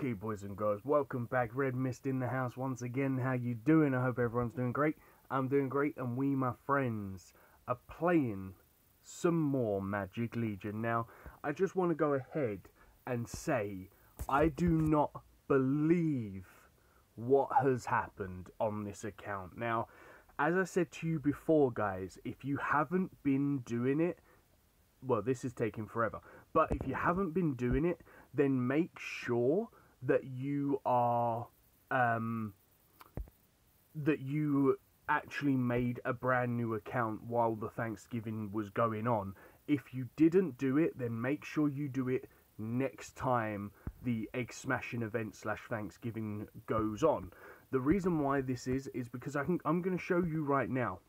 Okay, boys and girls, welcome back. Redmissed in the house once again. How you doing? I hope everyone's doing great. I'm doing great, and we, my friends, are playing some more Magic Legion. Now, I just want to go ahead and say, I do not believe what has happened on this account. Now, as I said to you before, guys, if you haven't been doing it, well, this is taking forever, but if you haven't been doing it, then make sure that you are, that you actually made a brand new account while the Thanksgiving was going on. If you didn't do it, then make sure you do it next time the Egg Smashing event / Thanksgiving goes on. The reason why this is because I'm going to show you right now.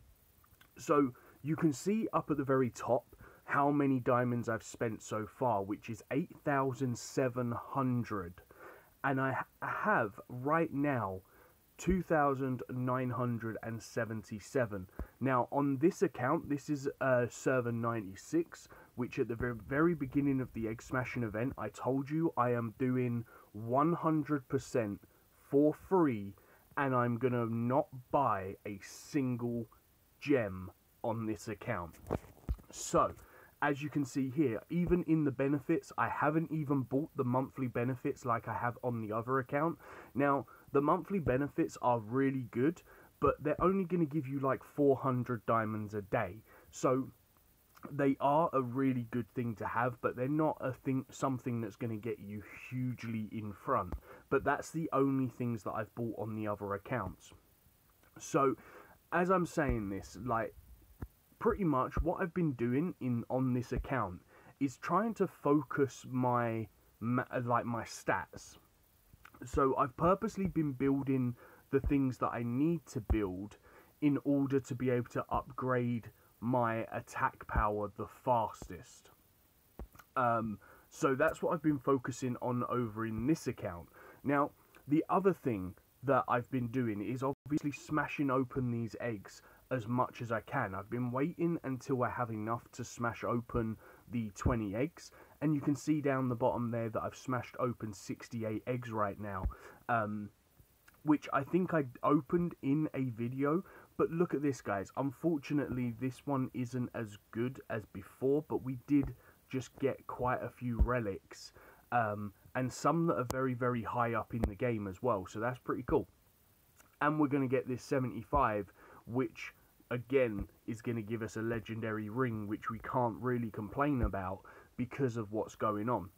So you can see up at the very top how many diamonds I've spent so far, which is 8,700, and I have right now 2,977. Now on this account, this is server 96, which at the very beginning of the Egg Smashing event, I told you I am doing 100% for free, and I'm gonna not buy a single gem on this account. So as you can see here, even in the benefits, I haven't even bought the monthly benefits like I have on the other account. Now, the monthly benefits are really good, but they're only going to give you like 400 diamonds a day. So they are a really good thing to have, but they're not something that's going to get you hugely in front. But that's the only things that I've bought on the other accounts. So as I'm saying this, like, pretty much what I've been doing on this account is trying to focus my stats. So I've purposely been building the things that I need to build in order to be able to upgrade my attack power the fastest. So that's what I've been focusing on over in this account. Now, the other thing that I've been doing is obviously smashing open these eggs as much as I can. I've been waiting until I have enough to smash open the 20 eggs, and you can see down the bottom there that I've smashed open 68 eggs right now, which I think I opened in a video. But look at this, guys. Unfortunately, this one isn't as good as before, but we did just get quite a few relics, and some that are very, very high up in the game as well, so that's pretty cool. And we're going to get this 75, which again is going to give us a legendary ring, which we can't really complain about because of what's going on.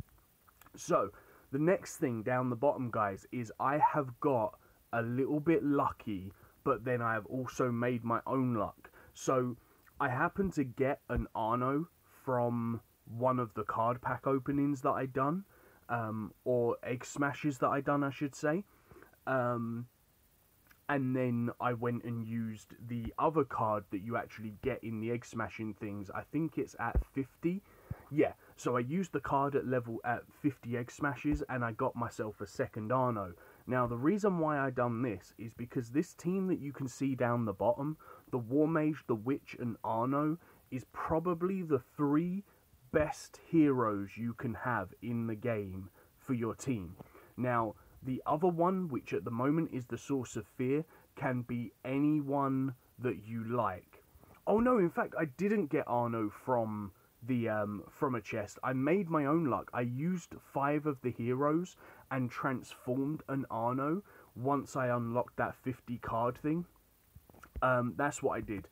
So the next thing down the bottom, guys, is I have got a little bit lucky, but then I have also made my own luck. So I happened to get an Arno from one of the card pack openings that I done, or egg smashes that I done, I should say. And then I went and used the other card that you actually get in the egg smashing things. I think it's at 50. Yeah, so I used the card at 50 egg smashes, and I got myself a second Arno. Now, the reason why I done this is because this team that you can see down the bottom, the War Mage, the Witch, and Arno, is probably the 3 best heroes you can have in the game for your team. Now, the other one, which at the moment is the Source of Fear, can be anyone that you like. Oh no, in fact, I didn't get Arno from a chest. I made my own luck. I used 5 of the heroes and transformed an Arno once I unlocked that 50 card thing. That's what I did.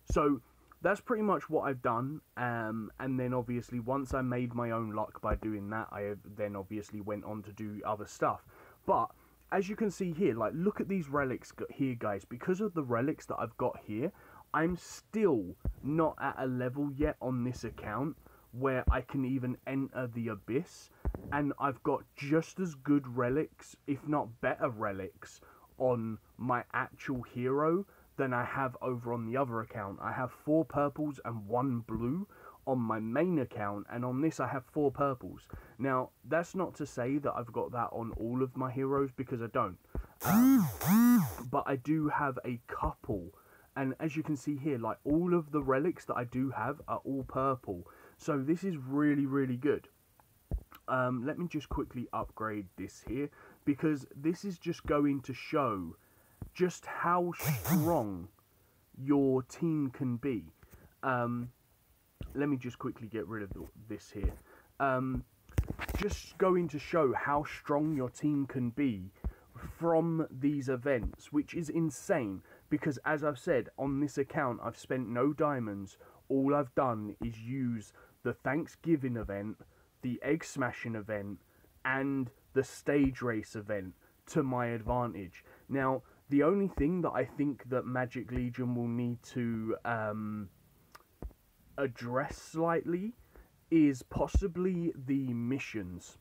So that's pretty much what I've done, and then obviously once I made my own luck by doing that, I then obviously went on to do other stuff. But as you can see here, like, look at these relics here, guys. Because of the relics that I've got here, I'm still not at a level yet on this account where I can even enter the Abyss, and I've got just as good relics, if not better relics, on my actual hero than I have over on the other account. I have 4 purples and 1 blue on my main account, and on this I have 4 purples. Now, that's not to say that I've got that on all of my heroes, because I don't. But I do have a couple, and as you can see here, like, all of the relics that I do have are all purple. So this is really, really good. Let me just quickly upgrade this here, because this is just going to show just how strong your team can be. Let me just quickly get rid of this here. Just going to show how strong your team can be from these events, which is insane, because as I've said, on this account I've spent no diamonds. All I've done is use the Thanksgiving event, the egg smashing event, and the stage race event to my advantage. Now, the only thing that I think that Magic Legion will need to address slightly is possibly the missions.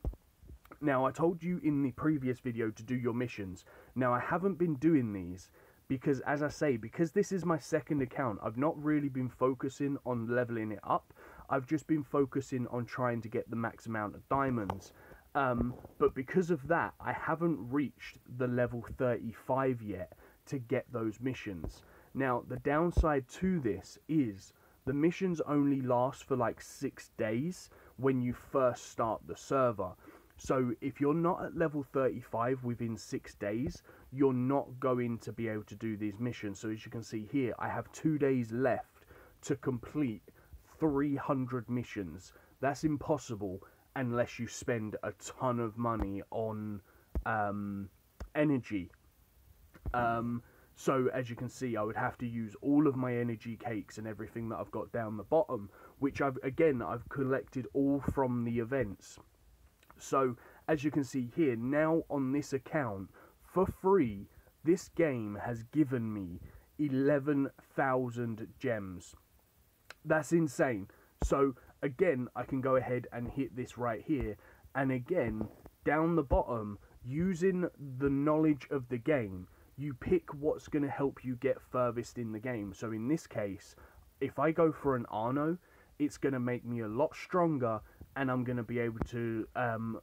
Now, I told you in the previous video to do your missions. Now, I haven't been doing these because, as I say, because this is my second account, I've not really been focusing on leveling it up. I've just been focusing on trying to get the max amount of diamonds. But because of that, I haven't reached the level 35 yet to get those missions. Now, the downside to this is the missions only last for like 6 days when you first start the server. So if you're not at level 35 within 6 days, you're not going to be able to do these missions. So as you can see here, I have 2 days left to complete 300 missions. That's impossible unless you spend a ton of money on energy. So as you can see, I would have to use all of my energy cakes and everything that I've got down the bottom, which I've collected all from the events. So as you can see here, now on this account, for free, this game has given me 11,000 gems. That's insane. So again, I can go ahead and hit this right here, and again, down the bottom, using the knowledge of the game, you pick what's going to help you get furthest in the game. So in this case, if I go for an Arno, it's going to make me a lot stronger, and I'm going to be able to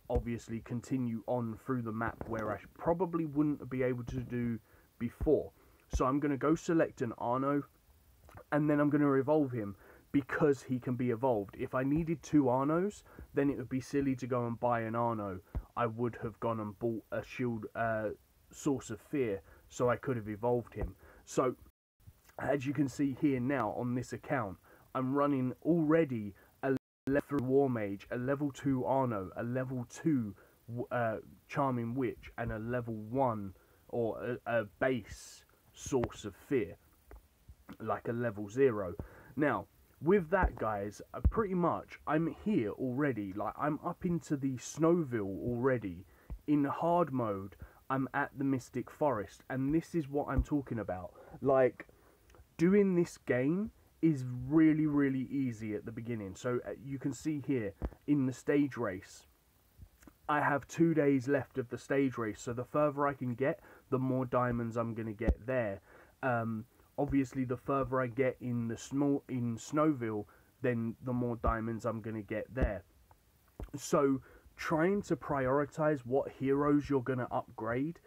obviously continue on through the map where I probably wouldn't be able to do before. So I'm going to go select an Arno, and then I'm going to evolve him because he can be evolved. If I needed 2 Arnos, then it would be silly to go and buy an Arno. I would have gone and bought a shield Source of Fear, so I could have evolved him. So as you can see here now on this account, I'm running already a level 3 War Mage, a level 2 Arno, a level 2 Charming Witch, and a level 1 or a base Source of Fear, like a level 0. Now, with that, guys, pretty much I'm here already. Like, I'm up into the Snowville already. In hard mode, I'm at the Mystic Forest, and this is what I'm talking about. Like, doing this game is really, really easy at the beginning. So you can see here in the stage race, I have 2 days left of the stage race. So the further I can get, the more diamonds I'm going to get there. Obviously, the further I get in the Snowville, then the more diamonds I'm going to get there. So trying to prioritize what heroes you're going to upgrade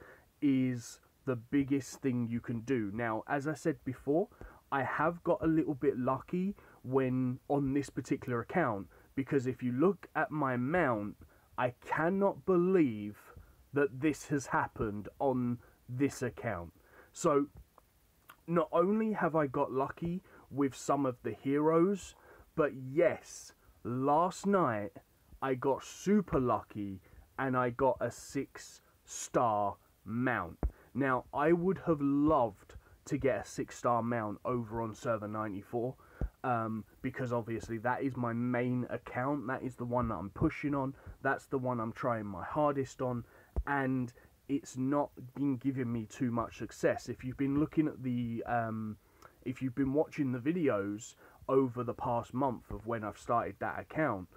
is the biggest thing you can do. Now, as I said before, I have got a little bit lucky when on this particular account, because if you look at my mount, I cannot believe that this has happened on this account. So not only have I got lucky with some of the heroes, but yes, last night I got super lucky and I got a 6-star mount. Now, I would have loved to get a 6-star mount over on server 94, because obviously that is my main account. That is the one that I'm pushing on. That's the one I'm trying my hardest on, and it's not been giving me too much success. If you've been looking at the if you've been watching the videos over the past month of when I've started that account,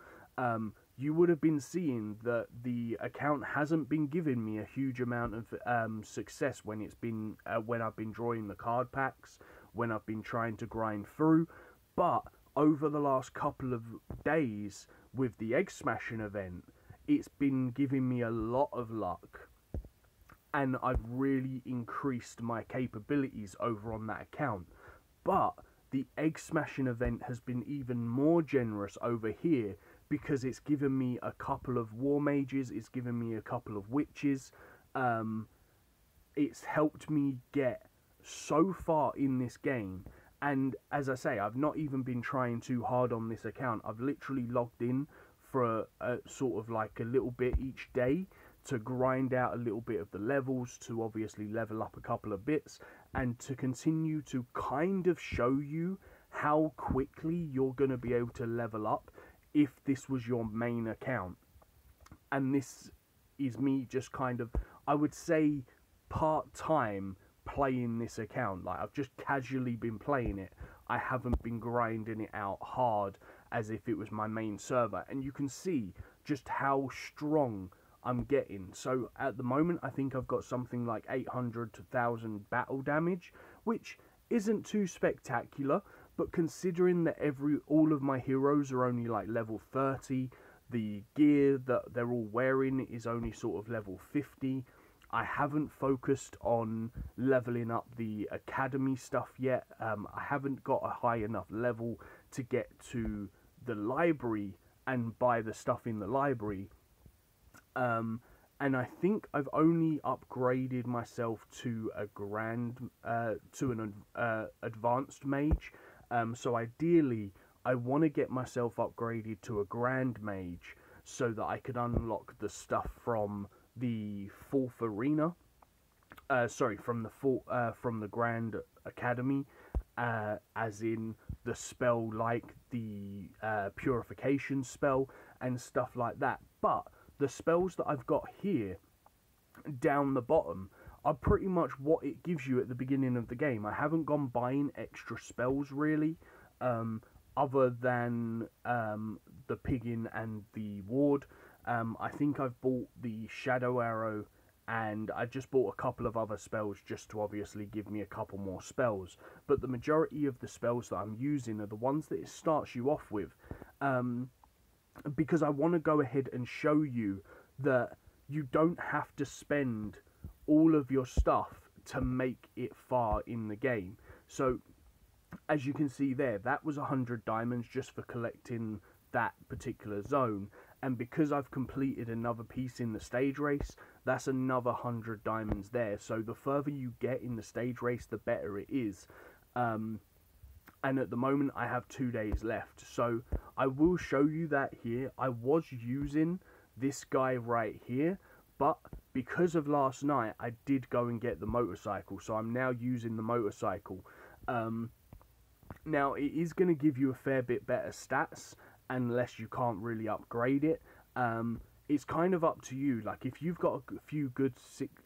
you would have been seeing that the account hasn't been giving me a huge amount of success when it's been when I've been drawing the card packs, when I've been trying to grind through. But over the last couple of days with the egg smashing event, it's been giving me a lot of luck, and I've really increased my capabilities over on that account. But the egg smashing event has been even more generous over here because it's given me a couple of war mages, it's given me a couple of witches. It's helped me get so far in this game. And as I say, I've not even been trying too hard on this account. I've literally logged in for a sort of like a little bit each day to grind out a little bit of the levels, to obviously level up a couple of bits, and to continue to kind of show you how quickly you're going to be able to level up if this was your main account. And this is me just kind of, I would say, part-time playing this account. Like, I've just casually been playing it. I haven't been grinding it out hard as if it was my main server. And you can see just how strong I'm getting. So at the moment, I think I've got something like 800 to 1000 battle damage, which isn't too spectacular, but considering that all of my heroes are only like level 30, the gear that they're all wearing is only sort of level 50. I haven't focused on leveling up the academy stuff yet. I haven't got a high enough level to get to the library and buy the stuff in the library. And I think I've only upgraded myself to a advanced mage. So ideally, I want to get myself upgraded to a grand mage so that I could unlock the stuff from the 4th arena, from the Grand Academy, as in the spell like the purification spell and stuff like that. But the spells that I've got here down the bottom are pretty much what it gives you at the beginning of the game. I haven't gone buying extra spells really, other than the Piggin and the Ward. I think I've bought the Shadow Arrow, and I just bought a couple of other spells just to obviously give me a couple more spells. But the majority of the spells that I'm using are the ones that it starts you off with, because I want to go ahead and show you that you don't have to spend all of your stuff to make it far in the game. So as you can see there, that was 100 diamonds just for collecting that particular zone. And because I've completed another piece in the stage race, that's another 100 diamonds there. So the further you get in the stage race, the better it is. And at the moment, I have 2 days left. So I will show you that here. I was using this guy right here, but because of last night, I did go and get the motorcycle. So I'm now using the motorcycle. Now, it is going to give you a fair bit better stats, unless you can't really upgrade it. It's kind of up to you. Like, if you've got a few good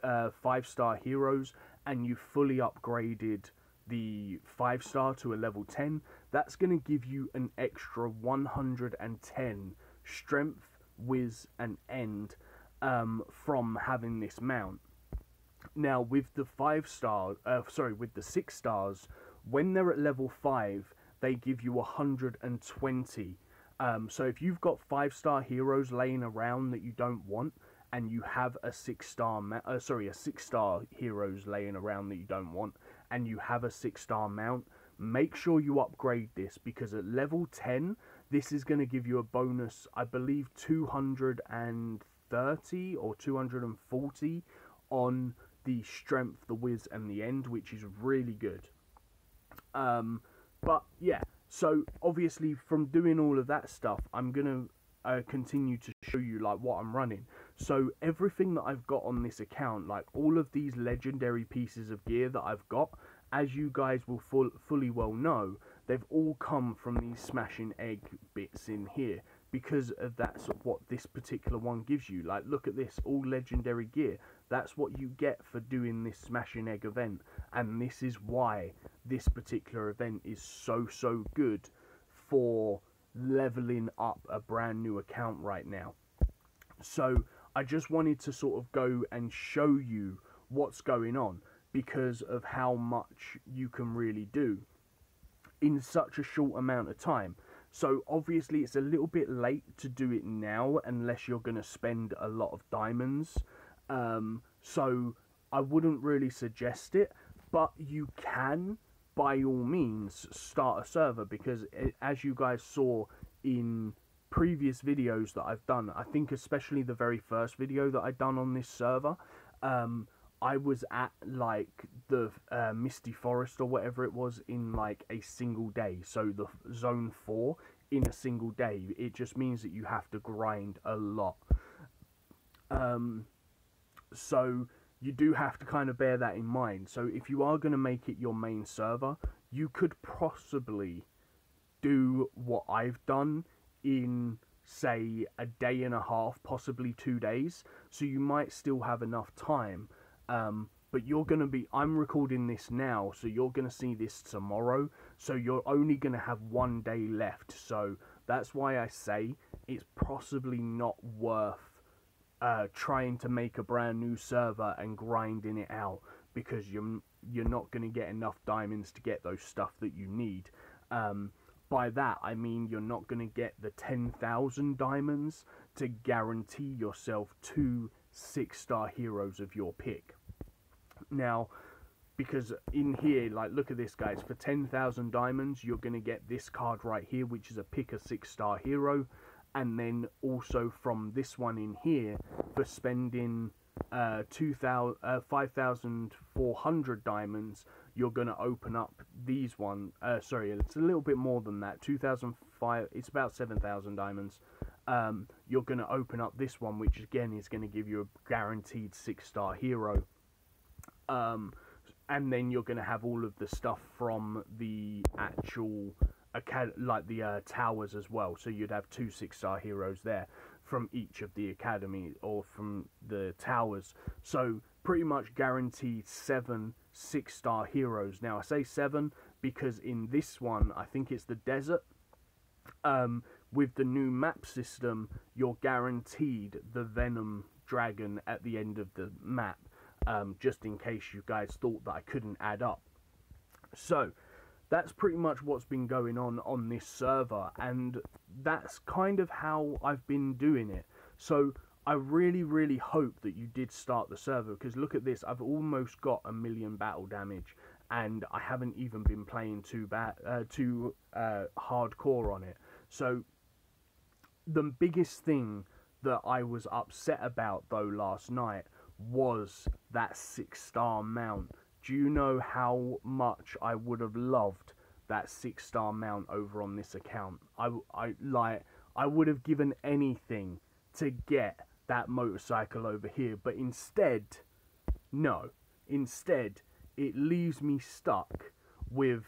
5-star heroes and you fully upgraded the 5-star to a level 10, that's going to give you an extra 110 strength, whiz and end from having this mount. Now with the 6 stars, when they're at level 5, they give you 120. So if you've got 5-star heroes laying around that you don't want, and you have a 6-star heroes laying around that you don't want, and you have a 6-star mount, make sure you upgrade this, because at level 10, this is going to give you a bonus, I believe 230 or 240 on the strength, the whiz and the end, which is really good. But yeah, so obviously from doing all of that stuff, I'm going to continue to show you like what I'm running. So everything that I've got on this account, like all of these legendary pieces of gear that I've got, as you guys will fully well know, they've all come from these smashing egg bits in here, because of that's what this particular one gives you. Like, look at this, all legendary gear. That's what you get for doing this smashing egg event, and this is why this particular event is so good for leveling up a brand new account right now. So I just wanted to sort of go and show you what's going on, because of how much you can really do in such a short amount of time. So obviously it's a little bit late to do it now, unless you're going to spend a lot of diamonds. So I wouldn't really suggest it, but you can by all means start a server, because as you guys saw in previous videos that I've done, I think especially the very first video that I done on this server, I was at like the Misty Forest or whatever it was in like a single day. So the zone 4 in a single day. It just means that you have to grind a lot. So you do have to kind of bear that in mind. So if you are going to make it your main server, you could possibly do what I've done in, say, a day and a half, possibly 2 days. So you might still have enough time. But you're going to be, I'm recording this now, so you're going to see this tomorrow. So you're only going to have 1 day left. So that's why I say it's possibly not worth trying to make a brand new server and grinding it out, because you're not going to get enough diamonds to get those stuff that you need. By that I mean you're not going to get the 10,000 diamonds to guarantee yourself 2 6-star heroes of your pick. Now, because in here, like, look at this, guys, for 10,000 diamonds you're going to get this card right here, which is a pick a 6-star hero. And then also from this one in here, for spending 5,400 diamonds, you're going to open up these one. Sorry, it's a little bit more than that. 2,005. It's about 7,000 diamonds. You're going to open up this one, which again is going to give you a guaranteed 6-star hero. And then you're going to have all of the stuff from the actual like the towers as well. So you'd have 2 6-star heroes there from each of the academy or from the towers. So pretty much guaranteed 7 6-star heroes. Now I say 7 because in this one, I think it's the desert, with the new map system, you're guaranteed the Venom dragon at the end of the map, just in case you guys thought that I couldn't add up. So that's pretty much what's been going on this server, and that's kind of how I've been doing it. So I really hope that you did start the server, because look at this, I've almost got 1 million battle damage, and I haven't even been playing too hardcore on it. So the biggest thing that I was upset about though last night was that 6-star mount. Do you know how much I would have loved that 6-star mount over on this account? I would have given anything to get that motorcycle over here, but instead, no. Instead, it leaves me stuck with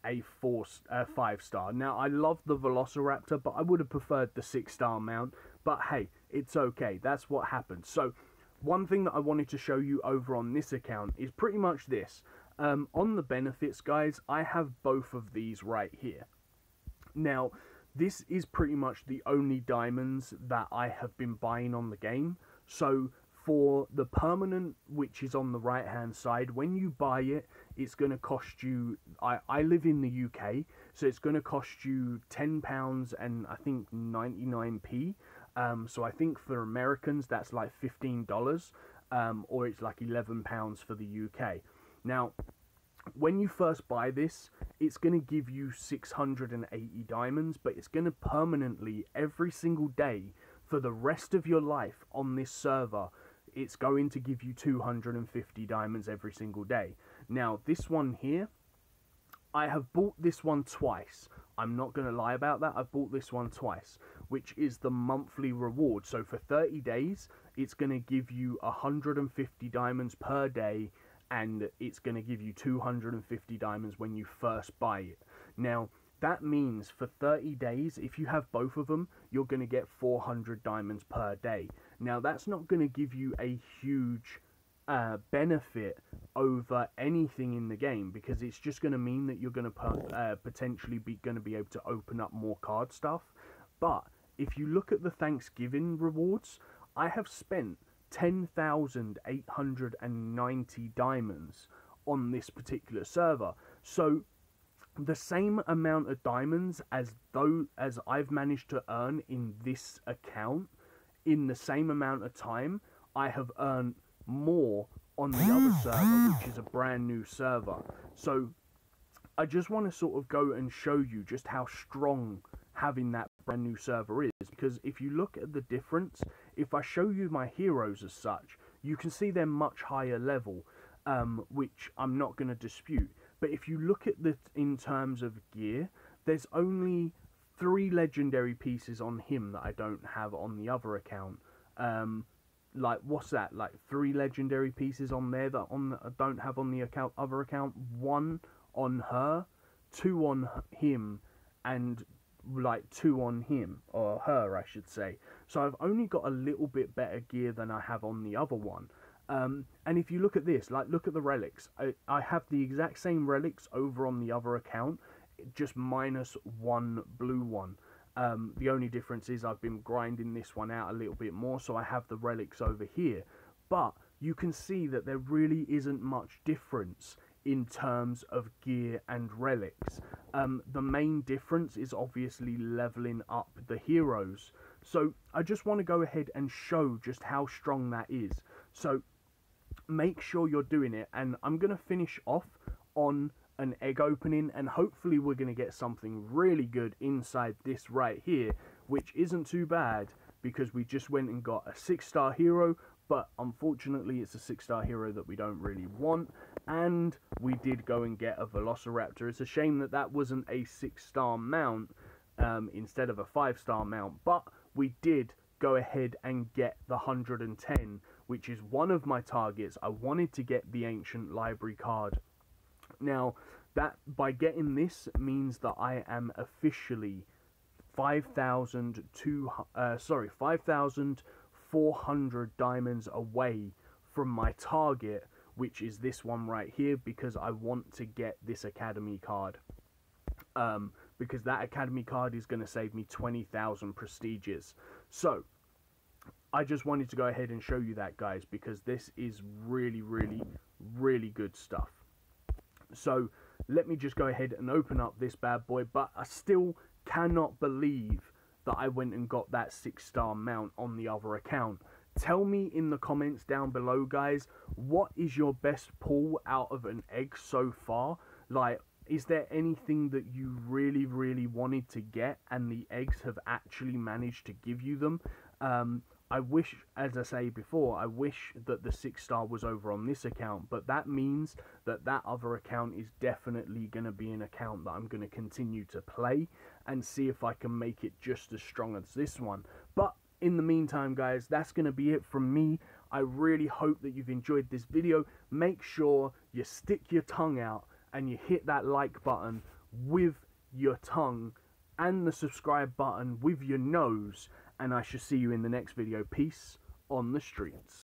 a 5-star. Now, I love the Velociraptor, but I would have preferred the 6-star mount, but hey, it's okay. That's what happened. So one thing that I wanted to show you over on this account is pretty much this. On the benefits, guys, I have both of these right here. Now, this is pretty much the only diamonds that I have been buying on the game. So for the permanent, which is on the right hand side, when you buy it, it's going to cost you, I live in the UK, so it's going to cost you £10 and I think 99p. So I think for Americans that's like $15, or it's like £11 for the UK. Now, when you first buy this, it's going to give you 680 diamonds, but it's going to permanently, every single day, for the rest of your life on this server, it's going to give you 250 diamonds every single day. Now, this one here, I have bought this one twice. I'm not going to lie about that. I've bought this one twice, which is the monthly reward. So for 30 days, it's going to give you 150 diamonds per day, and it's going to give you 250 diamonds when you first buy it. Now, that means for 30 days, if you have both of them, you're going to get 400 diamonds per day. Now, that's not going to give you a huge benefit over anything in the game, because it's just going to mean that you're going to potentially be able to open up more card stuff. But if you look at the Thanksgiving rewards, I have spent 10,890 diamonds on this particular server. So the same amount of diamonds as I've managed to earn in this account in the same amount of time, I have earned more on the other server, which is a brand new server. So I just want to sort of go and show you just how strong having that brand new server is. because if you look at the difference, if I show you my heroes as such, you can see they're much higher level, which I'm not going to dispute. But if you look at the in terms of gear, there's only 3 legendary pieces on him that I don't have on the other account. Like, what's that? Like 3 legendary pieces on there that I don't have on the other account. 1 on her, 2 on him, and like 2 on him, or her I should say. So I've only got a little bit better gear than I have on the other one. And if you look at this, like, look at the relics. I have the exact same relics over on the other account, just minus 1 blue one. The only difference is I've been grinding this one out a little bit more, so I have the relics over here. But you can see that there really isn't much difference in terms of gear and relics. The main difference is obviously leveling up the heroes. So I just want to go ahead and show just how strong that is. So make sure you're doing it, and I'm going to finish off on an egg opening, and hopefully we're going to get something really good inside this right here, which isn't too bad because we just went and got a 6-star hero, but unfortunately it's a 6-star hero that we don't really want, and we did go and get a Velociraptor. It's a shame that that wasn't a 6-star mount instead of a 5-star mount, but we did go ahead and get the 110, which is one of my targets. I wanted to get the Ancient Library card. Now, that by getting this means that I am officially 5,400 diamonds away from my target, which is this one right here, because I want to get this Academy card. Because that Academy card is going to save me 20,000 prestiges. So, I just wanted to go ahead and show you that, guys, because this is really, really, really good stuff. So let me just go ahead and open up this bad boy, but I still cannot believe that I went and got that 6-star mount on the other account. Tell me in the comments down below, guys, what is your best pull out of an egg so far? Like, is there anything that you really, really wanted to get and the eggs have actually managed to give you them? I wish, as I say before, I wish that the 6-star was over on this account, but that means that that other account is definitely going to be an account that I'm going to continue to play and see if I can make it just as strong as this one. But in the meantime, guys, that's going to be it from me. I really hope that you've enjoyed this video. Make sure you stick your tongue out and you hit that like button with your tongue and the subscribe button with your nose. And I shall see you in the next video. Peace on the streets.